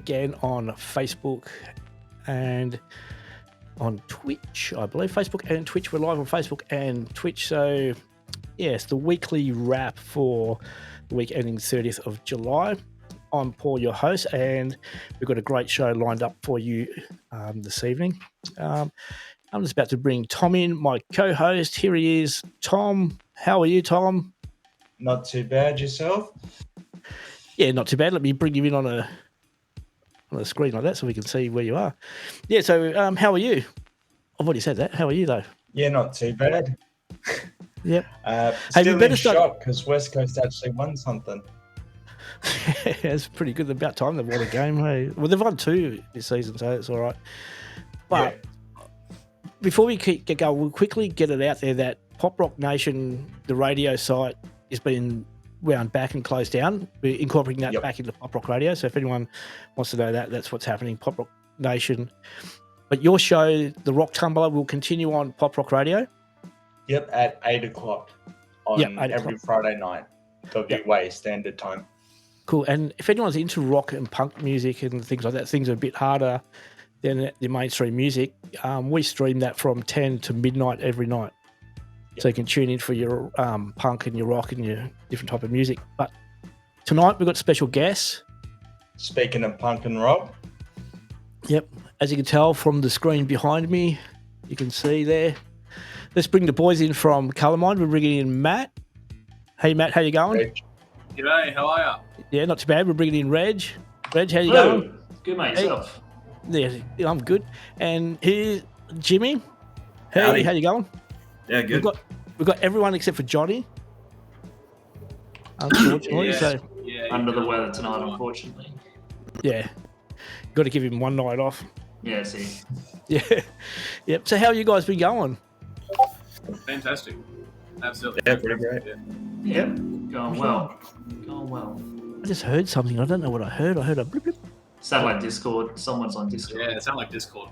again on Facebook and on Twitch, I believe. Facebook and Twitch. We're live on Facebook and Twitch. So, yes, the weekly wrap for the week ending 30th of July. I'm Paul, your host, and we've got a great show lined up for you this evening. I'm just about to bring Tom in, my co-host. Here he is. Tom, how are you, Tom? Not too bad. Yourself? Yeah, not too bad. Let me bring you in on a screen like that so we can see where you are. Yeah, so how are you? I've already said that. How are you, though? Yeah, not too bad. Yep. Still in shock because West Coast actually won something. It's pretty good. About time they've won a game. Hey, well, they've won 2 this season, so it's all right. But before we get going, we'll quickly get it out there that PopRock Nation, the radio site, has been wound back and closed down. We're incorporating that back into PopRock Radio. So if anyone wants to know that, that's what's happening, PopRock Nation. But your show, The Rock Tumbler, will continue on PopRock Radio. Yep, at 8 o'clock on every Friday night, WA Standard Time. Cool. And if anyone's into rock and punk music and things like that, things are a bit harder than the mainstream music. We stream that from 10 to midnight every night. Yep. So you can tune in for your punk and your rock and your different type of music. But tonight we've got special guests. Speaking of punk and rock. Yep. As you can tell from the screen behind me, you can see there. Let's bring the boys in from ColourMind. We're bringing in Matt. Hey, Matt, how you going? Reg. G'day, how are you? Yeah, not too bad. We're bringing in Reg. Reg, how you going? Good, mate. Yourself? Yeah, I'm good. And here's Jimmy. Hey, how you going? Yeah, good. We've got everyone except for Johnny. Unfortunately, under the weather tonight, unfortunately. Yeah, got to give him one night off. Yeah, see. Yeah, yep. So how you guys been going? Fantastic. Absolutely. Yeah, pretty great. Yeah, going well. Going well. I just heard something. I don't know what I heard. I heard a blip blip. Sound like Discord. Someone's on Discord. Yeah, it sounds like Discord.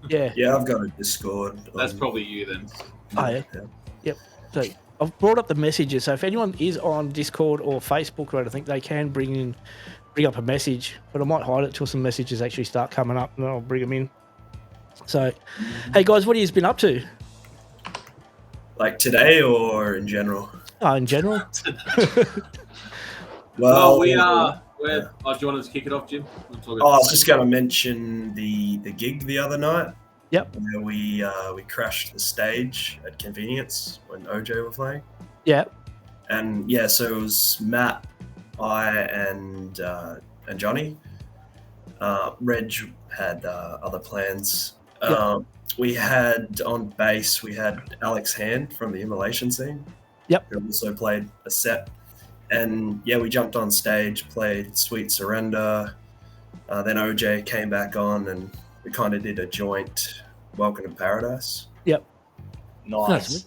Yeah. Yeah, I've got a Discord. That's probably you then. Oh, yeah. Yep. So I've brought up the messages. So if anyone is on Discord or Facebook or anything, they can bring up a message. But I might hide it till some messages actually start coming up, and then I'll bring them in. So, hey guys, what have you been up to? Like today or in general? Oh, in general. Well, we are. Do you want us to kick it off, Jim? I was just going to mention the gig the other night. Yep. Where we crashed the stage at Convenience when OJ were playing. Yeah. And yeah, so it was Matt, I, and Johnny. Reg had other plans. Yep. We had on bass, we had Alex Hand from the Immolation scene. Yep. Who also played a set. And yeah, we jumped on stage, played Sweet Surrender. Then OJ came back on and we kind of did a joint Welcome to Paradise. Yep. Nice.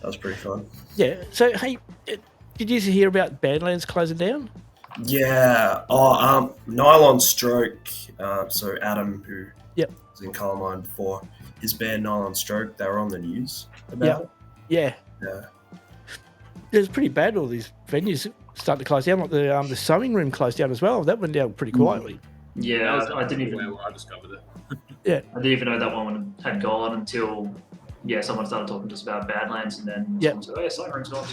That was pretty fun. Yeah. So, hey, did you hear about Badlands closing down? Yeah. Nylon Stroke. So Adam, who was in ColourMind before, his band Nylon Stroke, they were on the news about it. Yeah. Yeah. It was pretty bad. All these venues starting to close down. Like the sewing room closed down as well. That went down pretty quietly. Yeah, I didn't even know where I discovered it. Yeah. I didn't even know that one had gone until someone started talking to us about Badlands, and then someone said, "Oh, yeah, sewing room's gone."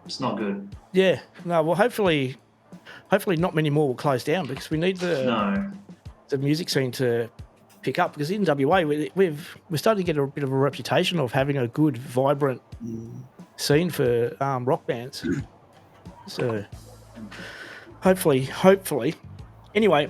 It's not good. Yeah. No. Well, hopefully not many more will close down because we need the music scene to pick up, because in WA we're starting to get a bit of a reputation of having a good, vibrant scene for rock bands. So hopefully. Anyway,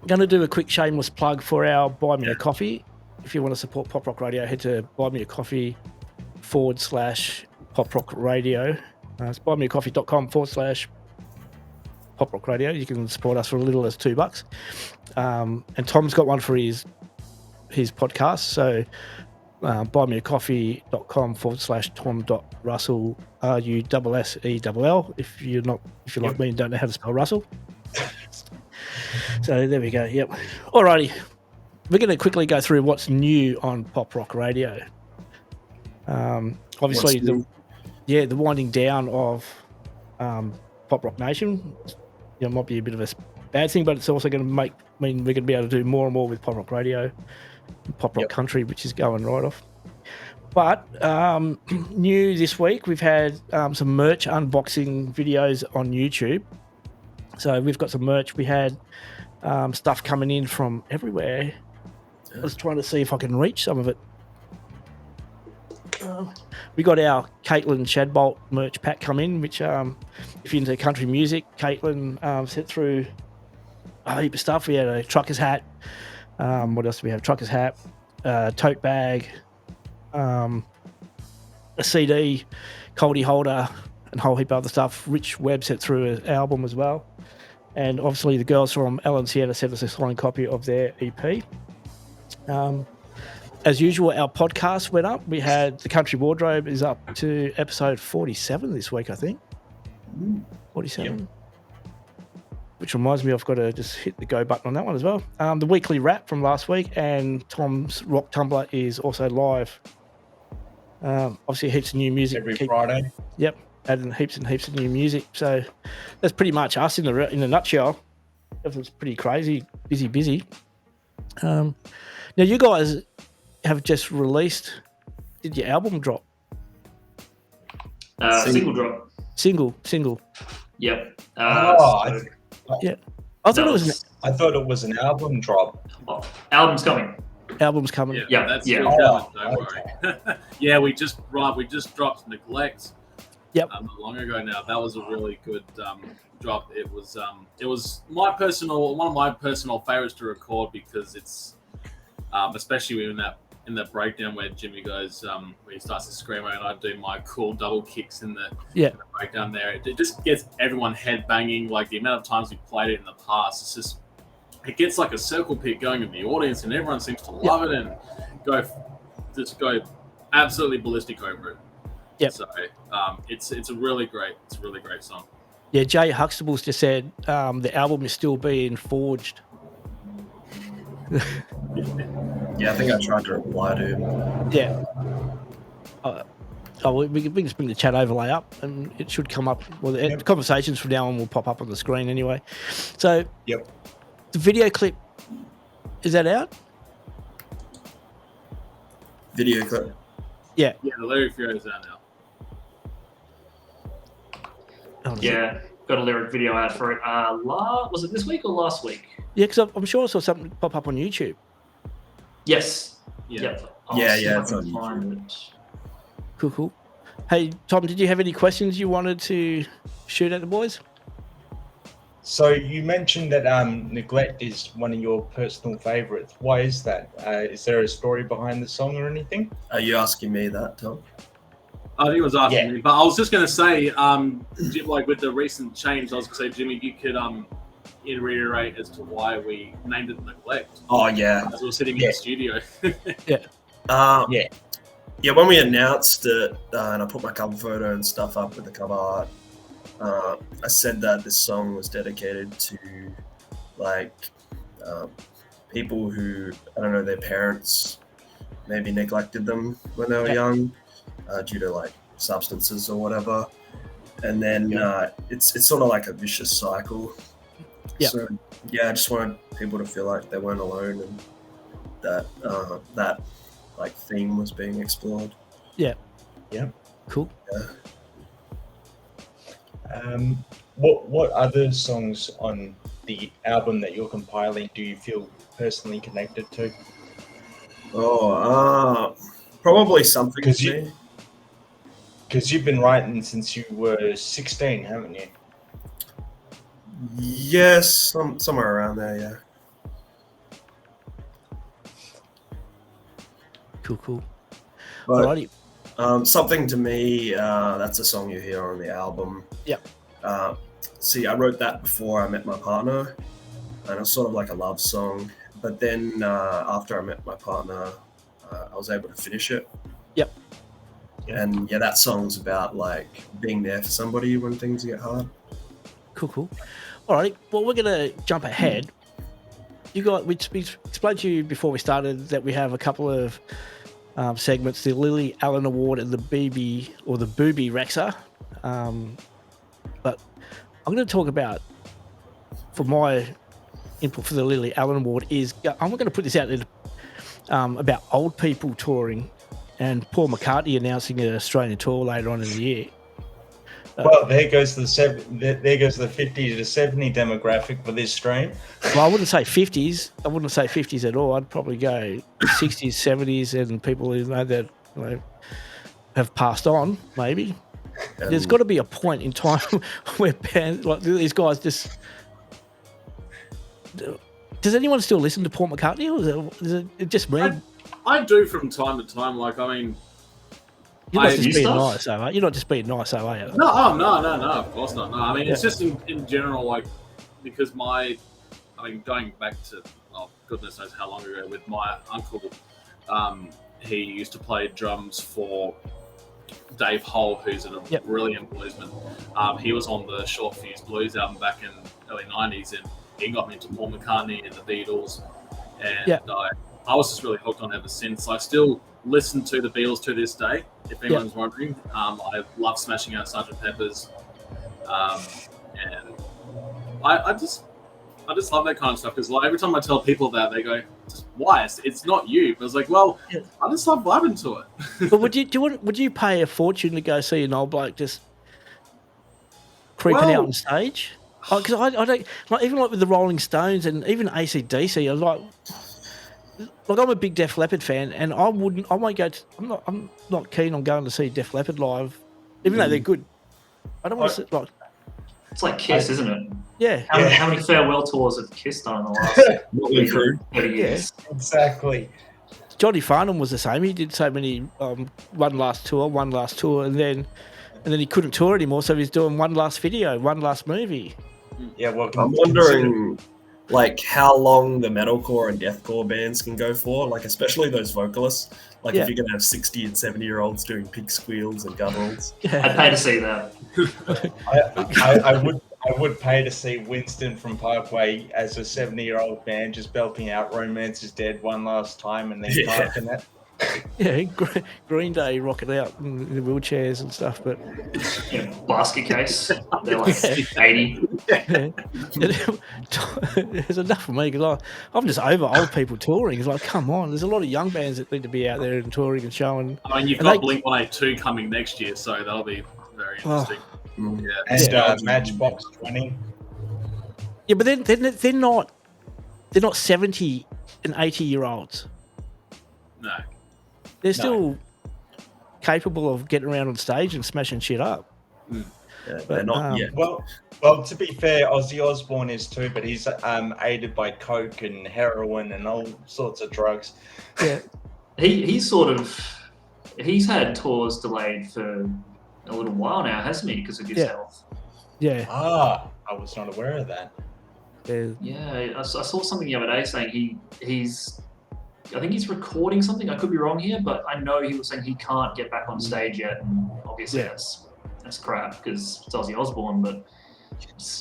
I'm going to do a quick shameless plug for our Buy Me a Coffee. If you want to support PopRock Radio, head to buymeacoffee.com/PopRock Radio. It's buymeacoffee.com/PopRock Radio. You can support us for as little as $2. And Tom's got one for his podcast. So buymeacoffee.com/Tom.Russell, RUSSELL. If you're like me and don't know how to spell Russell. So there we go. Yep. Alrighty. We're going to quickly go through what's new on PopRock Radio. Obviously, the winding down of PopRock Nation. Might be a bit of a bad thing, but it's also going to mean we're going to be able to do more and more with PopRock Radio, PopRock Country, which is going right off. But new this week, we've had some merch unboxing videos on YouTube. So we've got some merch. We had stuff coming in from everywhere. I was trying to see if I can reach some of it. We got our Caitlin Shadbolt merch pack come in, which if you're into country music, Caitlin sent through a heap of stuff. We had a trucker's hat. What else do we have? Trucker's hat, tote bag, a CD, Coldie holder, and a whole heap of other stuff. Rich Webb sent through an album as well. And obviously the girls from Ellen Sienna sent us a signed copy of their EP. As usual, our podcast went up. We had the Country Wardrobe is up to episode 47 this week, I think. 47. Yep. Which reminds me, I've got to just hit the go button on that one as well. The weekly wrap from last week and Tom's Rock Tumbler is also live. Obviously, heaps of new music. Every Friday. Yep, adding heaps and heaps of new music. So that's pretty much us in a nutshell. It was pretty crazy, busy. Now, you guys have just released, did your album drop? Single drop. Single. Yep. Yeah. I thought it was an album drop. Oh, album's coming. Yeah, that's yeah. Don't worry. Yeah, we just dropped Neglect. Yep. Not long ago now. That was a really good drop. It was one of my personal favorites to record because it's especially in that breakdown where Jimmy goes where he starts to scream and I do my cool double kicks in the breakdown there. It just gets everyone head banging. Like the amount of times we played it in the past, it's just it gets like a circle pit going in the audience and everyone seems to love it and go absolutely ballistic over it. Yep. So it's a really great song. Yeah, Jay Huxtable's just said the album is still being forged. Yeah, I think I tried to reply to him. Yeah. We can just bring the chat overlay up and it should come up. Well, the conversations from now on will pop up on the screen anyway. So, the video clip, is that out? Video clip? Yeah, the lyric video is out now. Yeah, got a lyric video out for it. Was it this week or last week? Yeah, because I'm sure I saw something pop up on YouTube. Yes. Yeah. It's on YouTube. Cool. Hey, Tom, did you have any questions you wanted to shoot at the boys? So you mentioned that Neglect is one of your personal favorites. Why is that? Is there a story behind the song or anything? Are you asking me that, Tom? I think it was asking me, but I was just going to say, like with the recent change, I was going to say, Jimmy, you could reiterate as to why we named it Neglect. Oh, yeah. As we were sitting in the studio. Yeah, when we announced it, and I put my cover photo and stuff up with the cover art, I said that this song was dedicated to, like, people who, I don't know, their parents maybe neglected them when they were young due to, like, substances or whatever. And then it's sort of like a vicious cycle. Yeah. So, I just wanted people to feel like they weren't alone and that that like theme was being explored. Yeah. Cool. What other songs on the album that you're compiling do you feel personally connected to? Probably something because you've been writing since you were 16, haven't you? Yes, somewhere around there, yeah. Cool. But, Alrighty. Something to me, that's a song you hear on the album. Yep. See, I wrote that before I met my partner, and it's sort of like a love song. But then after I met my partner, I was able to finish it. Yep. And that song's about like being there for somebody when things get hard. Cool. Alrighty. Well, we're gonna jump ahead. We explained to you before we started that we have a couple of segments: the Lily Allen Award and the BB or the Booby Rexer. But I'm going to talk about, from my input for the Lily Allen Award is I'm going to put this out there about old people touring, and Paul McCartney announcing an Australian tour later on in the year. Well, there goes the 50 to 70 demographic for this stream. Well, I wouldn't say 50s. I wouldn't say 50s at all. I'd probably go 60s, 70s, and people who know that have passed on. Maybe there's got to be a point in time where bands like these guys just. Does anyone still listen to Paul McCartney, or is it just me? I do from time to time. Like, I mean, you're not just being nice, though, right? You're not just being nice, though, are you? No, of course not. No, I mean, it's just in general, like, because going back to, goodness knows how long ago, with my uncle, he used to play drums for Dave Hull, who's a brilliant bluesman. He was on the Short Fuse Blues album back in early 90s, and he got me into Paul McCartney and the Beatles, and I was just really hooked on ever since. I still listen to the Beatles to this day, if anyone's wondering. I love Smashing Out Sgt. Pepper's, and I just love that kind of stuff, because like every time I tell people that, they go, "Why? It's not you." But I was like, well, I just love vibing to it. But would you pay a fortune to go see an old bloke just creeping out on stage? Because I don't like, even like with the Rolling Stones and even AC/DC. I was like I'm a big Def Leppard fan, and I won't go. I'm not keen on going to see Def Leppard live, even though they're good. I don't want to sit like. It's like Kiss, isn't it? Yeah. How many farewell tours have Kiss done in the last 30 years? Yeah, exactly. Johnny Farnham was the same. He did so many one last tour, and then he couldn't tour anymore, so he's doing one last video, one last movie. Yeah, well, I'm wondering, like, how long the metalcore and deathcore bands can go for, like, especially those vocalists. Like, if you're going to have 60 and 70-year-olds doing pig squeals and gutturals. I'd pay to see that. I would pay to see Winston from Parkway as a 70-year-old man just belting out "Romance Is Dead" one last time, and then typing it. Yeah, Green Day rocking out in the wheelchairs and stuff, but basket case, they're like 80. Yeah. There's enough for me, because I'm just over old people touring. It's like, come on, there's a lot of young bands that need to be out there and touring and showing. I mean, you've got Blink-182 coming next year, so that'll be very interesting. And Matchbox 20. Yeah, but they're not 70 and 80-year-olds. No. They're still capable of getting around on stage and smashing shit up. Yeah, but they're not yet. Well, to be fair, Ozzy Osbourne is too, but he's aided by coke and heroin and all sorts of drugs. Yeah, he's had tours delayed for a little while now, hasn't he? Because of his health. Yeah. I was not aware of that. Yeah, I saw something the other day saying I think he's recording something. I could be wrong here, but I know he was saying he can't get back on stage yet. And obviously that's crap, because it's Ozzy Osbourne. But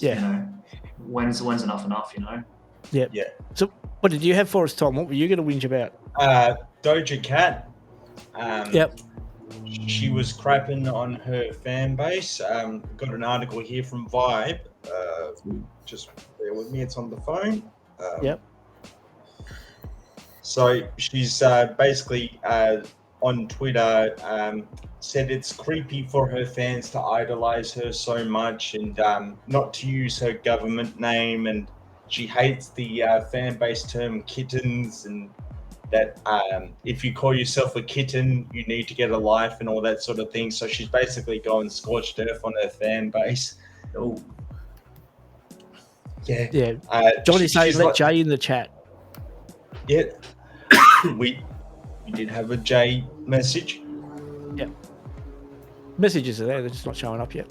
you know, when's enough? You know. Yeah. Yeah. So, what did you have for us, Tom? What were you going to whinge about? Doja Cat. Yep. She was crapping on her fan base. Got an article here from Vibe. Just bear with me. It's on the phone. Yep. So she's basically on Twitter said it's creepy for her fans to idolize her so much and not to use her government name, and she hates the fan base term kittens, and that if you call yourself a kitten, you need to get a life and all that sort of thing. So she's basically going scorched earth on her fan base. Oh. Yeah. Yeah. Johnny saying let Jay in the chat. Yeah. we did have a Jay message. Yeah. Messages are there, they're just not showing up yet.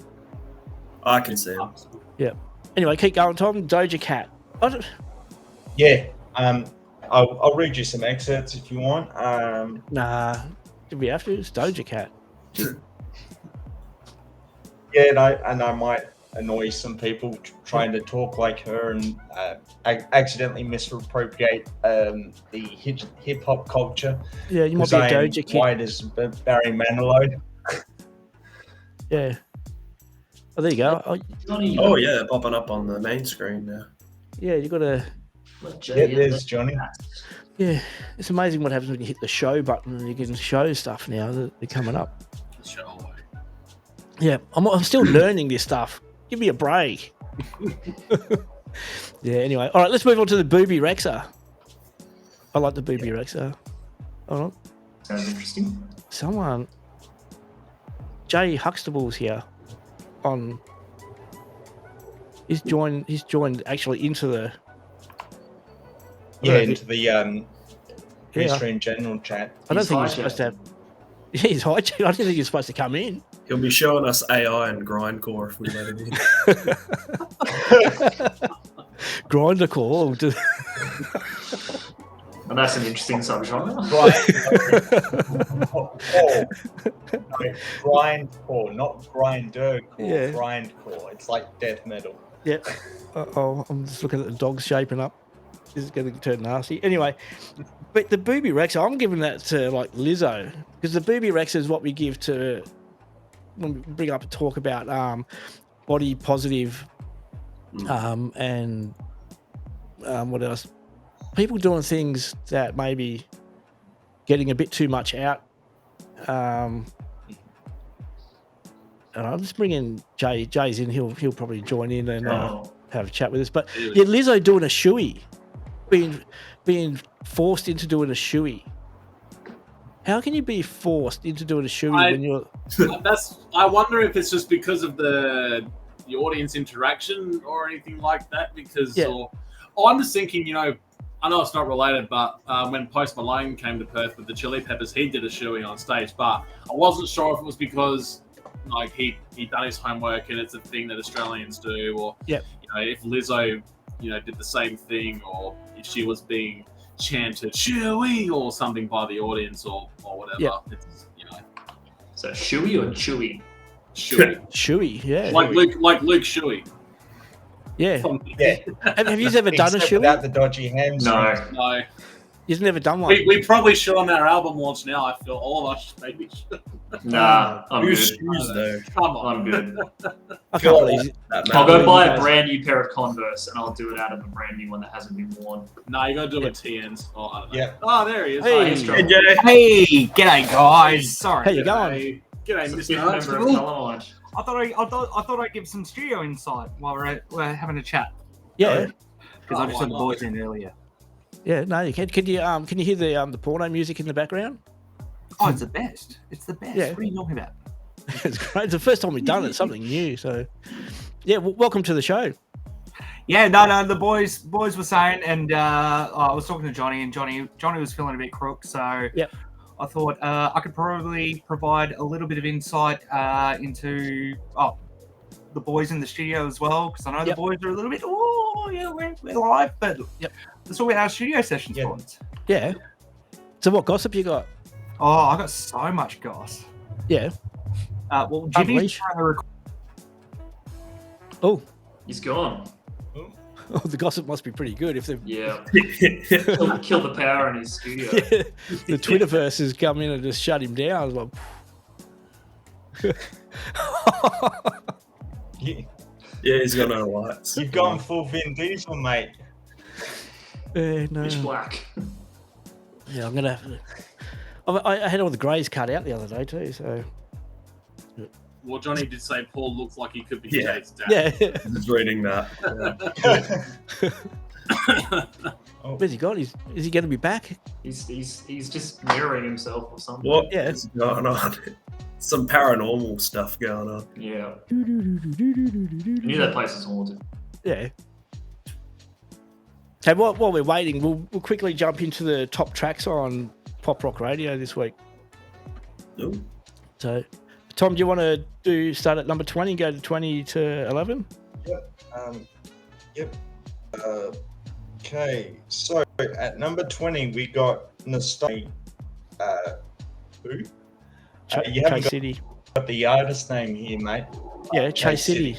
I can see them. Yeah. Anyway, keep going, Tom. Doja Cat. Yeah. I'll read you some excerpts if you want. Nah. Do we have to? It's Doja Cat. Yeah, and I might annoy some people trying to talk like her and accidentally misappropriate the hip hop culture. Yeah, you might be a Doja Cat. White as Barry Manilow. Yeah. Oh, there you go. Oh yeah, they're popping up on the main screen now. Yeah, you got to Let Jay in there's Johnny. Yeah, it's amazing what happens when you hit the show button and you can show stuff now that they're coming up. Show away. Yeah, I'm still learning this stuff. Give me a break. Yeah, anyway. All right, let's move on to the Booby Rexer. I like the Booby Rexer. Hold on. Sounds interesting. Someone... Jay Huxtable's here on... He's joined actually into the... Into the Restream general chat. I don't think he's supposed to have... Yeah, he's hijacking. I don't think he's supposed to come in. He'll be showing us AI and grindcore if we let him in. Grindcore. And that's an interesting subgenre. Grindcore, not grinder core. Yeah. Grindcore. It's like death metal. Yep. Oh, I'm just looking at the dogs shaping up. This is going to turn nasty. Anyway, but the Booby Rexer, I'm giving that to like Lizzo, because the Booby Rexer is what we give to when we bring up and talk about body positive and what else? People doing things that maybe getting a bit too much out. And I'll just bring in Jay. Jay's in. He'll probably join in and have a chat with us. But yeah, Lizzo doing a shoey, being forced into doing a shoey. How can you be forced into doing a shoey when you're? I wonder if it's just because of the audience interaction or anything like that. Because I'm just thinking, I know it's not related, but when Post Malone came to Perth with the Chili Peppers, he did a shoey on stage. But I wasn't sure if it was because like he'd done his homework and it's a thing that Australians do, or if Lizzo did the same thing, or if she was being chanted shoey or something by the audience or whatever. It's, So shoey or chewy? Shoey. Shoey, yeah. Like Luke Shoey. Yeah. Have you ever done a shoey? Without the dodgy hands. No. You've never done one? We probably should on our album launch now. I feel all of us maybe should. Nah, I'm good. Shoes, though? Come on. I'm good. I can't believe I'll go buy a brand new pair of Converse and I'll do it out of a brand new one that hasn't been worn. No, you got to do it with TNs. Oh, I don't know. Yeah. Oh, there he is. Hey. Hey, g'day guys. Sorry. How you going? G'day, It's a Mr. fifth member of Huxtable. ColourMind. I thought I'd give some studio insight while we're having a chat. Yeah. Because I just had the boys in earlier. Yeah, no, you can. Can you hear the porno music in the background? Oh, it's the best. It's the best. Yeah. What are you talking about? It's great. It's the first time we've done it. Something new. So, yeah, welcome to the show. Yeah, no. The boys were saying, and I was talking to Johnny, and Johnny was feeling a bit crook. So I thought I could probably provide a little bit of insight into the boys in the studio as well, because I know the boys are a little bit. Oh, yeah, we're live, but let's talk about our studio sessions, boys. Yeah. So, what gossip you got? Oh, I got so much goss. Yeah. Well, Jimmy's trying to record. Oh, He's gone. oh, the gossip must be pretty good if they've. Yeah. Kill the power in his studio. Yeah, the Twitterverse has come in and just shut him down. Like, Yeah, he's got no lights. You've gone full Vin Diesel, mate. no. Pitch black. Yeah, I'm gonna have to. I had all the greys cut out the other day too. So. Well, Johnny did say Paul looks like he could be Yeah. Jade's dad. Yeah. I was reading that. Where's he gone? Is he going to be back? He's just mirroring himself or something. What Yeah. is going on? Some paranormal stuff going on. Yeah. I knew that place was haunted. Yeah. Hey, while we're waiting, we'll quickly jump into the top tracks on PopRock Radio this week. Ooh. So, Tom, do you want to start at number 20, go to 20 to 11? Yep. Okay, so at number 20 we got Nostalgia. Who? You haven't Chase City. got the artist name here, mate. Yeah, Chase City.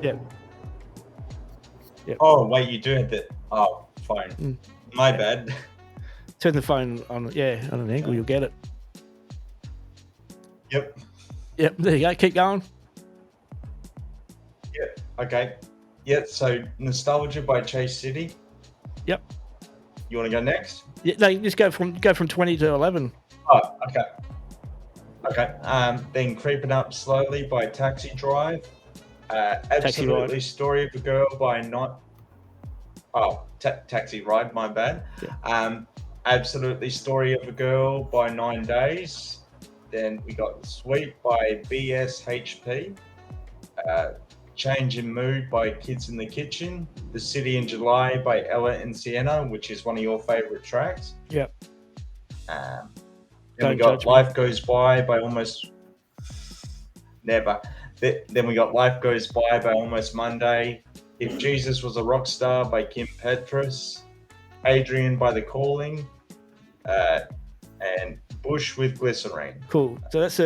Yeah. Oh, wait, you do have the... Oh, fine. My bad. Turn the phone on, on an angle, you'll get it. Yep. Yep, there you go. Keep going. Yep. Okay. Yep, so Nostalgia by Chase City. Yep. You want to go next? Yeah, no, you just go from 20 to 11. Oh, okay. Okay. Then Creeping Up Slowly by Taxi Drive. Absolutely Story of a Girl by Taxi Ride, my bad. Yeah. Absolutely Story of a Girl by 9 Days. Then we got Sweet by BSHP. Change in Mood by Kids in the Kitchen. The City in July by Ella and Sienna, which is one of your favorite tracks. Yep. Then we got Life Goes By by Almost Never. Then we got Life Goes By Almost Monday. If Jesus Was a Rock Star by Kim Petras. Adrian by The Calling. And Bush with Glycerine. Cool. So that's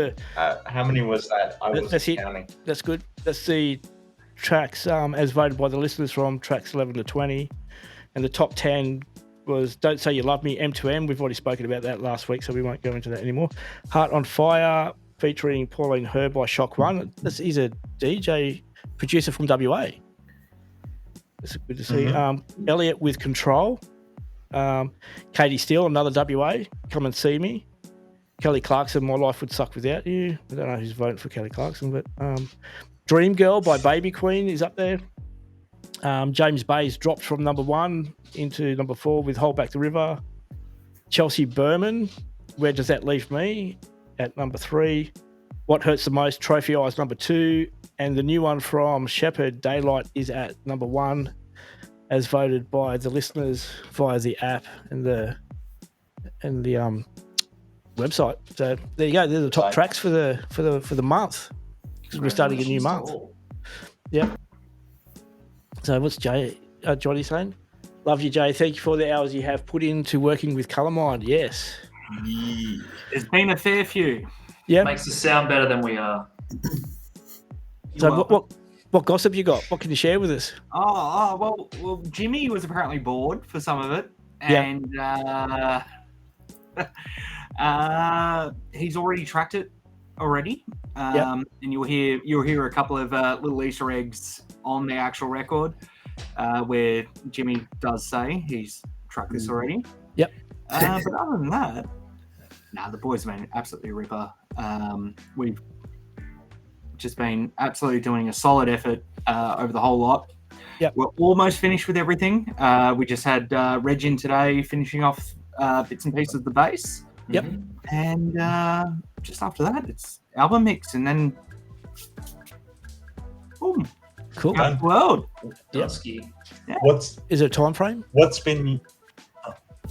how many was that? I wasn't counting. That's good. That's the tracks as voted by the listeners from tracks 11 to 20. And the top 10 was Don't Say You Love Me, M2M. We've already spoken about that last week, so we won't go into that anymore. Heart on Fire, featuring Pauline Herb by Shock One. He's a DJ producer from WA. It's good to see. Mm-hmm. Elliot with Control. Katie Steele, another WA, Come and See Me. Kelly Clarkson, My Life Would Suck Without You. I don't know who's voting for Kelly Clarkson, but Dream Girl by Baby Queen is up there. James Bay's dropped from number 1 into number 4 with Hold Back the River. Chelsea Berman, Where Does That Leave Me? At number 3. What Hurts the Most? Trophy Eyes, number 2. And the new one from Shepherd, Daylight, is at number 1, as voted by the listeners via the app and the website. So there you go. They're the top tracks for the month, because we're starting a new month. Yeah. So what's Johnny saying? Love you, Jay. Thank you for the hours you have put into working with ColourMind. Yes. There's been a fair few. Yeah. Makes us sound better than we are. So what gossip you got? What can you share with us? Well, Jimmy was apparently bored for some of it, and he's already tracked it already. And you'll hear a couple of little Easter eggs on the actual record where Jimmy does say he's tracked this already. Yep. But other than that, the boys have been absolutely ripper. We've just been absolutely doing a solid effort over the whole lot. Yep. We're almost finished with everything. We just had Reg in today finishing off bits and pieces of the bass. Yep. And just after that, it's album mix, and then boom. Cool. World. Yep. Yeah. Is there a time frame? What's been...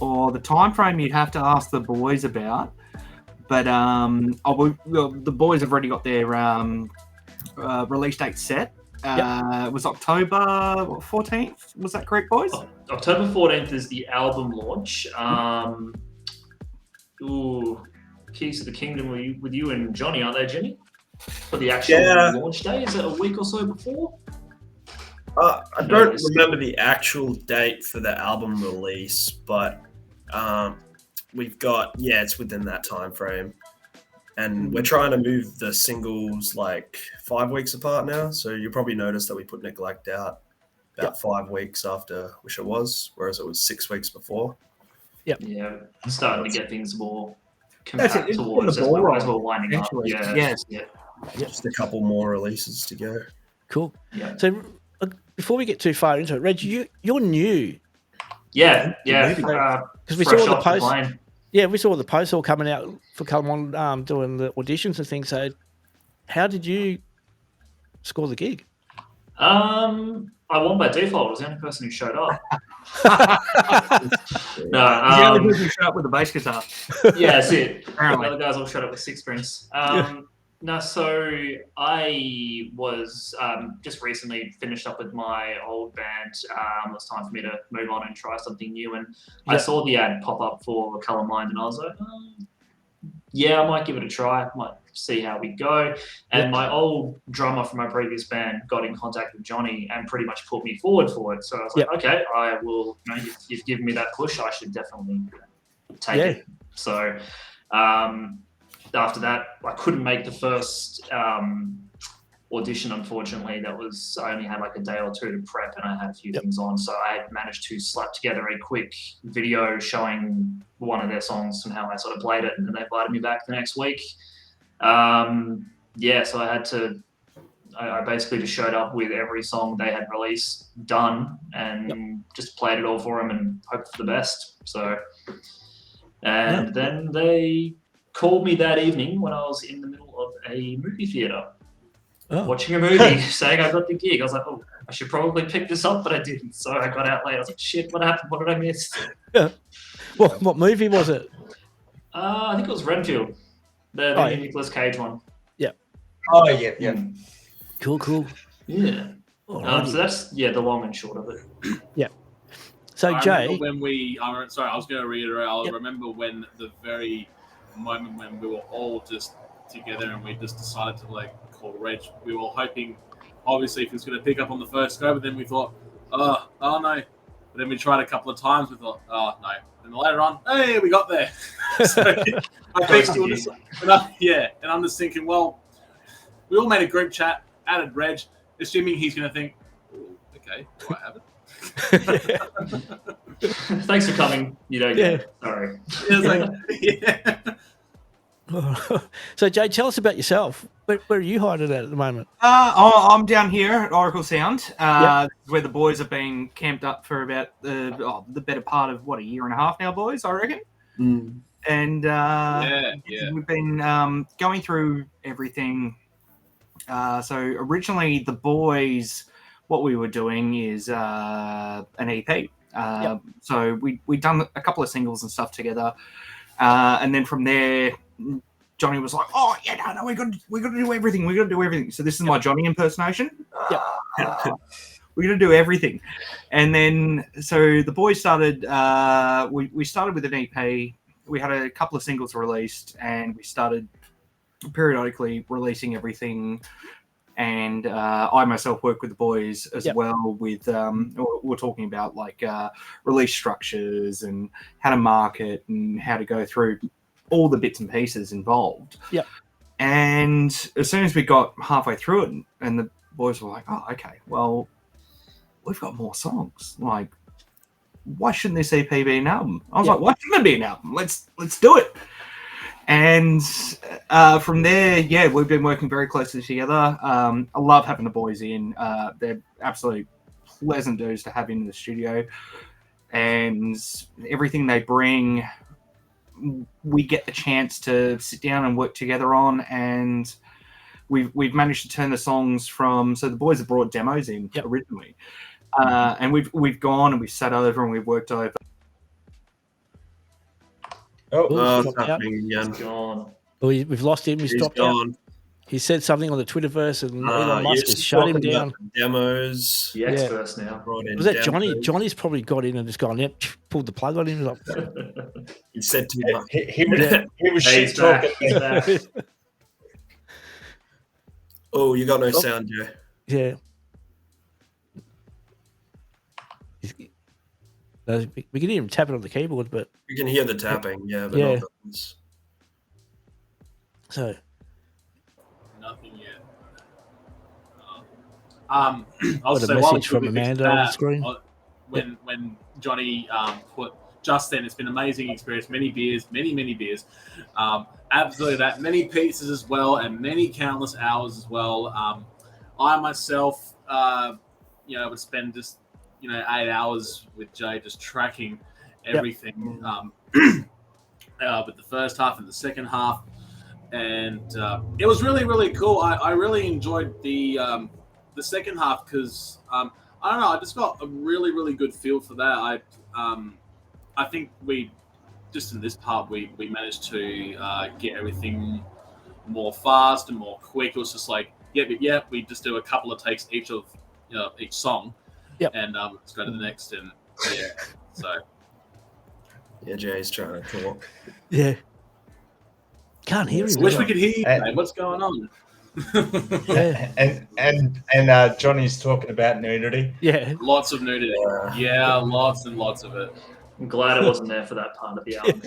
Or the time frame you'd have to ask the boys about. But the boys have already got their release date set. It was October 14th. Was that correct, boys? October 14th is the album launch. Keys to the Kingdom with you and Johnny, aren't they, Jimmy? For the actual launch day? Is it a week or so before? I don't remember the actual date for the album release, but we've got, it's within that time frame. And we're trying to move the singles like 5 weeks apart now. So you'll probably notice that we put Neglect out about 5 weeks after Wish It Was, whereas it was 6 weeks before. Yep. Yeah, starting to get things more compact towards as we're winding up. Yes. Just a couple more releases to go. Cool. Yeah. So before we get too far into it, Reg, you're new. Yeah. Because we saw the post. Yeah, we saw the posts all coming out for ColourMind doing the auditions and things. So, how did you score the gig? I won by default. I was the only person who showed up. The only person who showed up with a bass guitar. Yeah, that's it. Apparently. The other guys all showed up with 6 strings. So I was just recently finished up with my old band. It was time for me to move on and try something new. And I saw the ad pop up for ColourMind, and I was like, I might give it a try. I might see how we go. And my old drummer from my previous band got in contact with Johnny and pretty much put me forward for it. So I was like, okay, I will. You've given me that push. I should definitely take it. So. After that, I couldn't make the first audition, unfortunately, I only had like a day or two to prep, and I had a few things on, so I managed to slap together a quick video showing one of their songs and how I sort of played it, and then they invited me back the next week. So I basically just showed up with every song they had released done, and just played it all for them and hoped for the best. So, and then they called me that evening when I was in the middle of a movie theater. Watching a movie, saying I got the gig. I was like, oh, I should probably pick this up, but I didn't. So I got out late. I was like, shit, what happened? What did I miss? What movie was it? I think it was Renfield, the Nicolas Cage one. Yeah. Oh, yeah. Cool. Yeah. So that's, the long and short of it. Yeah. So, Jay. I was going to reiterate, I remember when the very moment when we were all just together and we just decided to call Reg. We were hoping, obviously, if he was going to pick up on the first go, but then we thought, oh no. But then we tried a couple of times. We thought, oh no. And later on, hey, we got there. So I texted you, and I'm just thinking, well, we all made a group chat, added Reg, assuming he's going to think, okay, do I have it? Thanks for coming. You don't get it. Sorry. So, Jay, tell us about yourself. Where are you hiding at the moment? I'm down here at Oracle Sound, where the boys have been camped up for about the better part of, a year and a half now, boys, I reckon. Mm. And we've been going through everything. So originally, the boys, what we were doing is an EP. So we'd done a couple of singles and stuff together. And then from there, Johnny was like, "Oh yeah, no, we got to do everything. We got to do everything." So this is my Johnny impersonation. We're gonna do everything, and then so the boys started. We started with an EP. We had a couple of singles released, and we started periodically releasing everything. And I myself work with the boys as well. With we're talking about release structures and how to market and how to go through all the bits and pieces involved. Yeah. And as soon as we got halfway through it, and the boys were like, "Oh, okay, well, we've got more songs. Like, why shouldn't this EP be an album?" I was like, "Why shouldn't it be an album? Let's do it." And from there, we've been working very closely together. I love having the boys in. They're absolutely pleasant dudes to have in the studio. And everything they bring, we get the chance to sit down and work together on. And we've managed to turn the songs from... So the boys have brought demos in originally. And we've gone and we've sat over and we've worked over. It's happening again. He's gone. Well, we've lost him. He's dropped out. He said something on the Twitterverse, and Elon Musk has shut him down. Demos. The X-verse now. Was that Johnny? Johnny's probably got in and just gone, pulled the plug on him. He said too much. He was shit talking. Oh, you got no sound, Joe. Yeah. We can hear him tapping on the keyboard, but you can hear the tapping, but not buttons. So nothing yet. I was a message from Amanda on the screen. When Johnny put just then, it's been an amazing experience. Many beers. Absolutely that. Many pizzas as well, and many countless hours as well. I myself, would spend just 8 hours with Jay just tracking everything. With the first half and the second half, and it was really, really cool. I really enjoyed the second half because I don't know. I just got a really, really good feel for that. I think we just in this part we managed to get everything more fast and more quick. It was just like we just do a couple of takes each of each song. And let's go to the next, and so Jay's trying to talk. Yeah, can't hear him. Wish we could hear you, mate. What's going on? and Johnny's talking about nudity. Yeah, lots of nudity. Lots and lots of it. I'm glad I wasn't there for that part of the album.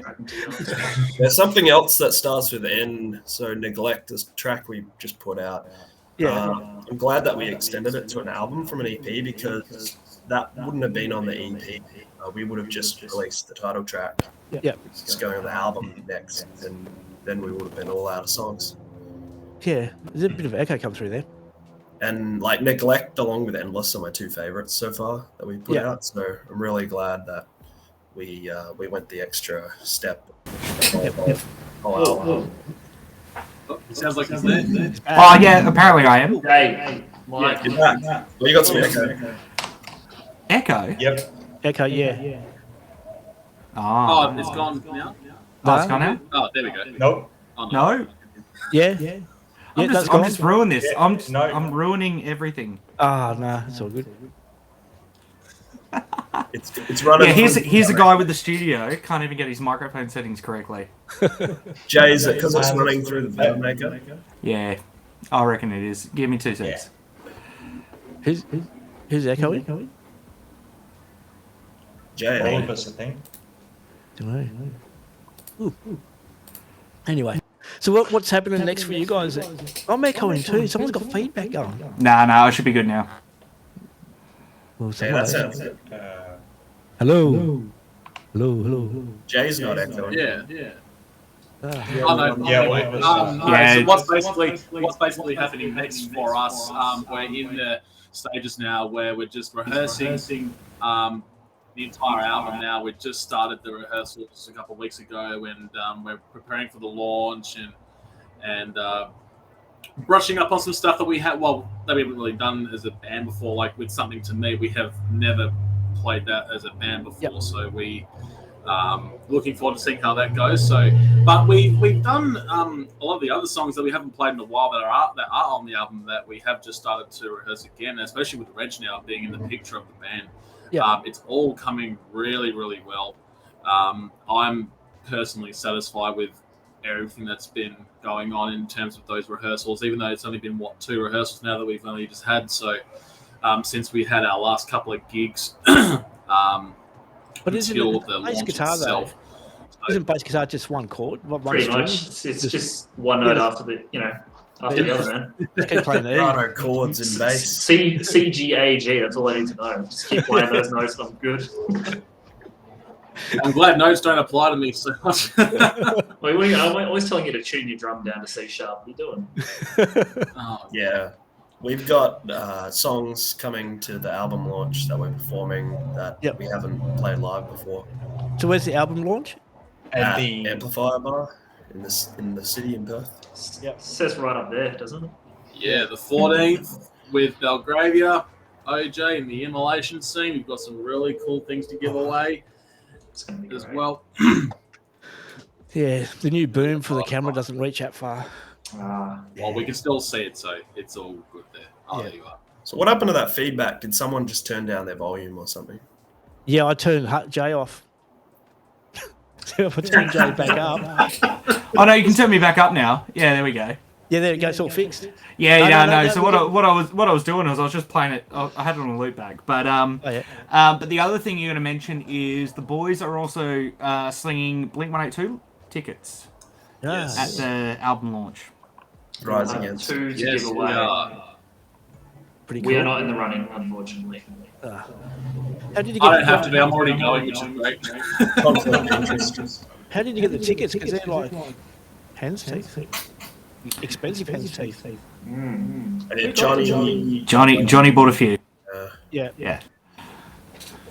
There's something else that starts with N. So Neglect, this track we just put out. Yeah. I'm glad that we extended it to an album from an EP because that wouldn't have been on the EP. We would have just released the title track. Yeah. Just going on the album next, and then we would have been all out of songs. Yeah. There's a bit of echo come through there. And like Neglect along with Endless are my two favorites so far that we put out. So I'm really glad that we went the extra step. It sounds like he's there. Oh yeah, apparently I am. Hey, Mike. You're back. Well, you got some echo. Echo? Yep. Echo, yeah. Oh, It's gone now. Oh, it's gone now? Oh, there we go. Nope. Oh, No? Yeah. I'm that's just gone. ruining this. Yeah, I'm ruining everything. Ah, no, it's all good. It's running. Yeah, here's a guy with the studio, can't even get his microphone settings correctly. Jay, is it because it's running through the video maker? Yeah, I reckon it is. Give me 2 seconds. Who's echoing? Jay, All of us, I think. Don't know. Anyway, so what's happening next for you guys? I'm echoing too. Someone's got feedback going. Nah, I should be good now. Well, yeah, that sounds good. Hello. Hello. Jay's not echoing. Yeah. Ah. Oh, no. Yeah, all of us. Yeah. So what's basically happening next for us? We're in the stages now where we're just rehearsing the entire album now. We just started the rehearsals a couple of weeks ago, and we're preparing for the launch and brushing up on some stuff that we haven't really done as a band before. Like with Something to Me, we have never played that as a band before, so we looking forward to seeing how that goes. So, but we've done a lot of the other songs that we haven't played in a while that are on the album that we have just started to rehearse again, especially with Reg now being in the picture of the band. Yeah. It's all coming really, really well. I'm personally satisfied with everything that's been going on in terms of those rehearsals, even though it's only been 2 rehearsals now that we've only just had. So since we had our last couple of gigs, But isn't until it the bass launch guitar itself. though? Isn't bass guitar just one chord? One Pretty string? much. It's just one note after the other, man. Just keep playing the E. Righto chords and bass. C, G, A, G. That's all I need to know. Just keep playing those notes and I'm good. I'm glad notes don't apply to me so much. I'm always telling you to tune your drum down to C sharp. What are you doing? Oh, Yeah. We've got songs coming to the album launch that we're performing that we haven't played live before. So where's the album launch? At At the Amplifier Bar in the city in Perth. It says right up there, doesn't it? Yeah, the 14th with Belgravia, OJ, and the immolation scene. We've got some really cool things to give away It's going to be as great. well. Yeah, the new boom for the camera doesn't reach that far. Well, we can still see it, so it's all good there. Oh, there you are. So what happened to that feedback? Did someone just turn down their volume or something? Yeah, I turned Jay off. So if I turn Jay back up. Oh no, you can turn me back up now. Yeah, there we go. Yeah, there it goes, all fixed. Yeah, No. So what I was doing was I was just playing it. I had it on a loop back, but but the other thing you're going to mention is the boys are also slinging Blink-182 tickets at the album launch. Rise Against. 2 to Yes, give we away. are. Pretty cool. We are not in the running, unfortunately. How did you get I don't have to be. I'm already going, which is great. Conflict of interest. How did you get the tickets? Because they're like hands teeth. Expensive hands teeth. And then Johnny Johnny bought a few. Yeah.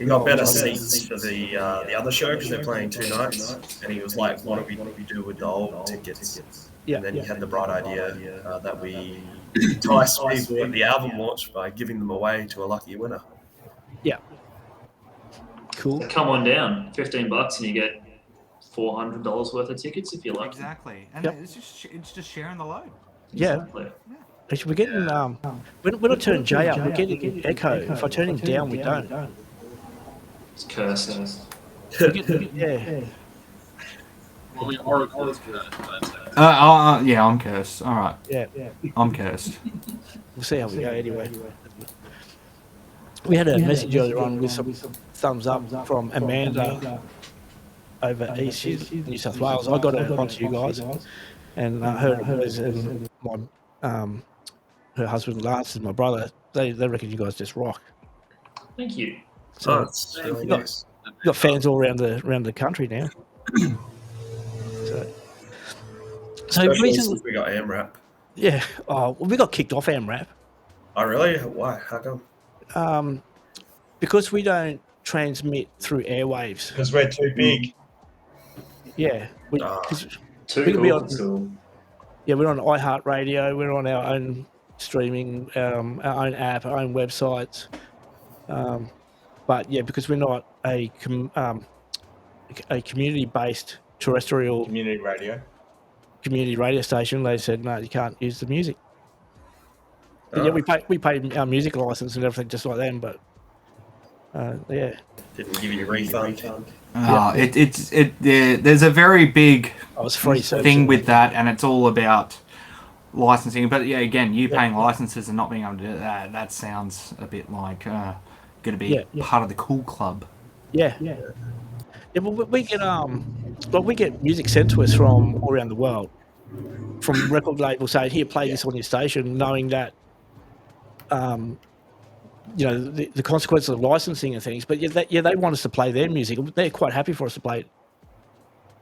he got better seats for the other show because they're playing 2 nights, and he was like, "What do we do with the old tickets?" Yeah. And then he had the bright idea that we entice people at the album launch by giving them away to a lucky winner. Yeah. Cool. So come on down, $15 and you get $400 worth of tickets if you like. Exactly, and Yep. it's just sharing the load. Yeah. Exactly. Actually, we're getting when I turn Jay up, we're getting echo. If I turn him down, we don't. It's cursed. Yeah. Well, we are recording today. Yeah, I'm cursed. All right, Yeah. I'm cursed. We'll see how we go anyway. We had a message earlier on with some thumbs up from Amanda over East New South Wales. I got it onto you guys, and her was in my her husband Lance and my brother, they reckon you guys just rock. Thank you. So That's really you got, nice. you got fans all around the country now. So Especially recently, since we got AMRAP. yeah. Oh, well, we got kicked off AMRAP. Oh, really? Why? How come? Because we don't transmit through airwaves. Because we're too big. Yeah, we Ah. can be on. Yeah, we're on iHeartRadio. We're on our own streaming, our own app, our own websites. But yeah, because we're not a community-based terrestrial Community radio station, they said no, you can't use the music. But yeah, we pay our music license and everything just like them. But yeah, Didn't give you a refund. There's a very big free thing with that, and it's all about licensing. But yeah, again, you paying licenses and not being able to do that sounds a bit like going to be part of the cool club. Yeah. Well, we get music sent to us from all around the world, from record labels saying, "Here, play this on your station," knowing that, the consequences of licensing and things. But they want us to play their music. They're quite happy for us to play it.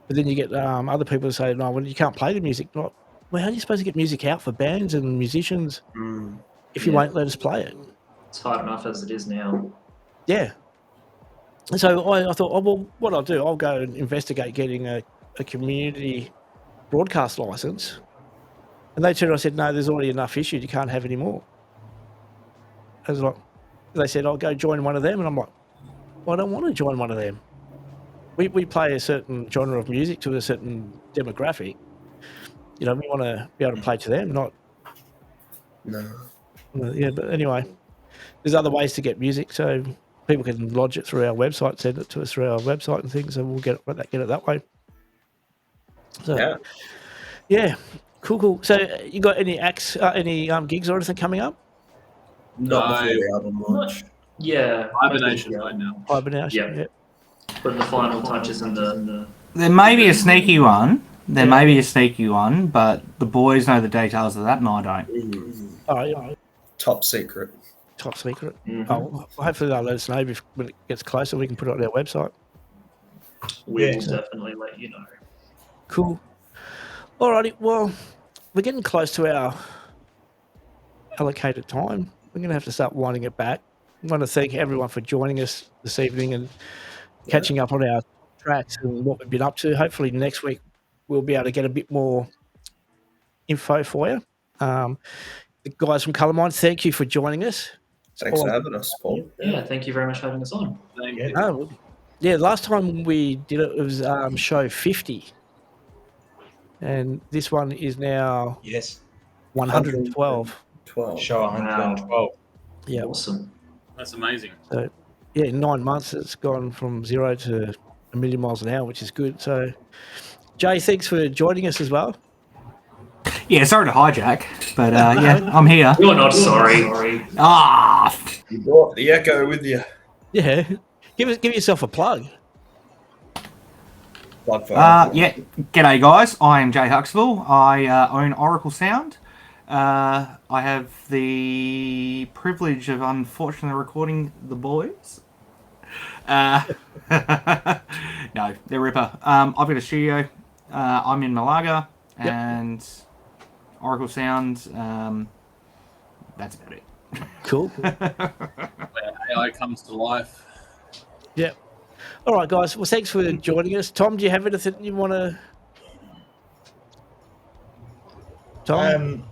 But then you get other people say, "No, well, you can't play the music." Well, how are you supposed to get music out for bands and musicians if you won't let us play it? It's hard enough as it is now. Yeah. And so I thought, oh, well, what I'll do, I'll go and investigate getting a community broadcast license. And they turned around and said, no, there's already enough issued. You can't have any more. I was like, they said, I'll go join one of them. And I'm like, well, I don't want to join one of them. We play a certain genre of music to a certain demographic. We want to be able to play to them, not... No. Yeah, but anyway, there's other ways to get music, so... People can lodge it through our website, send it to us through our website and things, and we'll get it that way. So, yeah, cool. So, you got any acts, any gigs or anything coming up? Not before the album launch. Yeah, hibernation right now. Hibernation, yeah. Putting the final touches in the. There may be a sneaky one. But the boys know the details of that, and I don't. Oh, yeah. Top secret. Mm-hmm. Oh, well, hopefully they'll let us know when it gets closer. We can put it on our website. We will definitely let you know. Cool. Alrighty. Well, we're getting close to our allocated time. We're going to have to start winding it back. I want to thank everyone for joining us this evening and catching up on our tracks and what we've been up to. Hopefully next week we'll be able to get a bit more info for you. The guys from ColourMind, thank you for joining us. Thanks for having us, Paul. Yeah, thank you very much for having us on. Thank you. Yeah, last time we did it was show 50. And this one is now 112. Show 112. Wow. Yeah. Awesome. That's amazing. So, yeah, in 9 months it's gone from 0 to 1,000,000 miles an hour, which is good. So, Jay, thanks for joining us as well. Yeah, sorry to hijack, but yeah, I'm here. You're not sorry. You brought the echo with you. Yeah, give yourself a plug. Plug for yeah, g'day guys. I am Jay Huxville. I own Oracle Sound. I have the privilege of unfortunately recording the boys. No, they're ripper. I've got a studio. I'm in Malaga, and Oracle Sound. That's about it. Cool. Where AI comes to life. Yeah. All right, guys. Well, thanks for joining us. Tom, do you have anything you want to? Tom?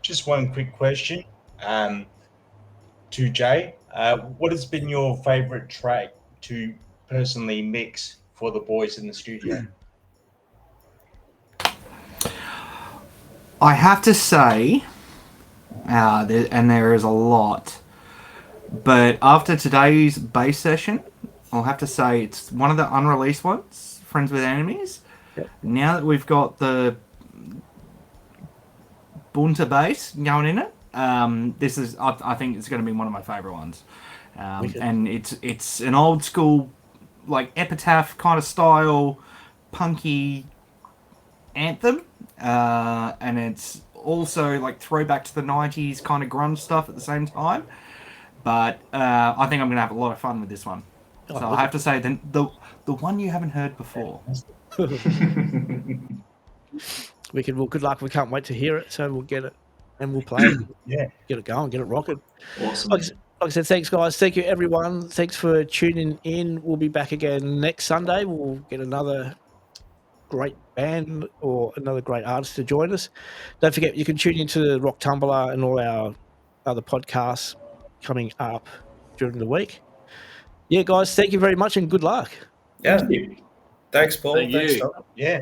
Just one quick question to Jay. What has been your favourite track to personally mix for the boys in the studio? I have to say, and there is a lot, but after today's bass session, I'll have to say it's one of the unreleased ones, Friends with Enemies. Yep. Now that we've got the Bunta bass going in it, this is I think it's going to be one of my favourite ones. And it's an old school, like epitaph kind of style, punky anthem, and it's also like throwback to the 90s kind of grunge stuff at the same time. But I think I'm going to have a lot of fun with this one. So I have to say, the one you haven't heard before. Wicked. Well, good luck. We can't wait to hear it. So we'll get it and we'll play it. Yeah. Get it going. Get it rocking. Awesome. Like I said, thanks, guys. Thank you, everyone. Thanks for tuning in. We'll be back again next Sunday. We'll get another great band or another great artist to join us. Don't forget, you can tune into Rock Tumblr and all our other podcasts coming up during the week. Yeah, guys, thank you very much and good luck. Yeah. Thanks, Paul. Thank Thanks, you. Tom. Yeah.